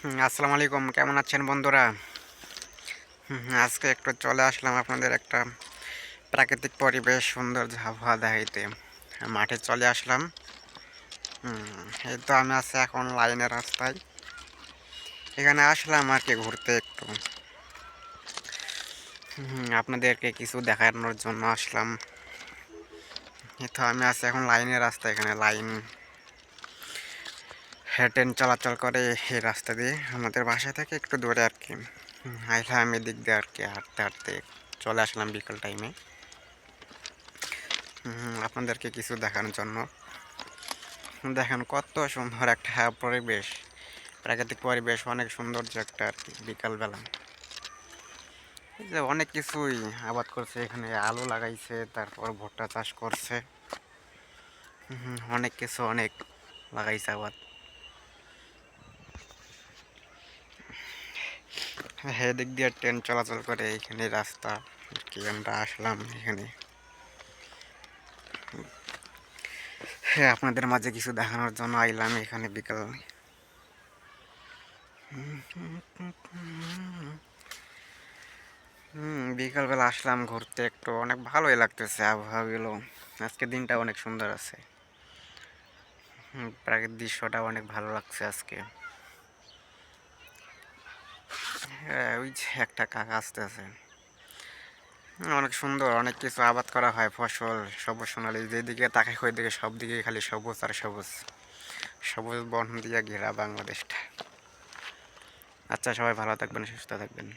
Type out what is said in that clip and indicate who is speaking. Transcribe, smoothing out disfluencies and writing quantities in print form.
Speaker 1: আসসালামু আলাইকুম। কেমন আছেন বন্ধুরা? আজকে একটু চলে আসলাম আপনাদের একটা প্রাকৃতিক পরিবেশ সুন্দর আবহাওয়া দেখাইতে। মাঠে চলে আসলাম। এই তো আমি আছি এখন লাইনের রাস্তায়। এখানে আসলাম আরকি ঘুরতে একটু। আপনাদেরকে কিছু দেখানোর জন্য আসলাম। এই তো আমি আছি এখন লাইনের রাস্তায়। এখানে লাইন ট্রেন চলাচল করে এই রাস্তা দিয়ে। আমাদের বাসা থেকে একটু দূরে আরকি। আইলাম এদিক দিয়ে আরকি হাঁটতে, হাঁটতে চলে আসলাম বিকাল টাইমে। আপনাদেরকে কিছু দেখানোর জন্য। দেখেন কত সুন্দর একটা পরিবেশ, প্রাকৃতিক পরিবেশ অনেক সৌন্দর্য একটা আর কি বিকালবেলা। এই যে অনেক কিছুই আবাদ করছে এখানে, আলু লাগাইছে, তারপর ভুট্টা চাষ করছে। অনেক কিছু অনেক লাগাইছে আবাদ। হ্যাঁ, এদিক দিয়ে ট্রেন চলাচল করে, এইখানে রাস্তা আর কি আমরা আসলাম এখানে। হ্যাঁ, আপনাদের মাঝে কিছু দেখানোর জন্য আইলাম এখানে বিকাল। বিকালবেলা আসলাম ঘুরতে একটু, অনেক ভালোই লাগতেছে আবহাওয়াগুলো। আজকে দিনটা অনেক সুন্দর আছে। প্রাকৃতিক দৃশ্যটা অনেক ভালো লাগছে আজকে। হ্যাঁ, ওই যে একটা কাকা আসতেছে। অনেক সুন্দর, অনেক কিছু আবাদ করা হয়, ফসল সবুজ সোনালি, যেদিকে তাকাই ওইদিকে সব দিকে খালি সবুজ আর সবুজ। সবুজ বন দিয়ে ঘেরা বাংলাদেশটা। আচ্ছা, সবাই ভালো থাকবেন, সুস্থ থাকবেন।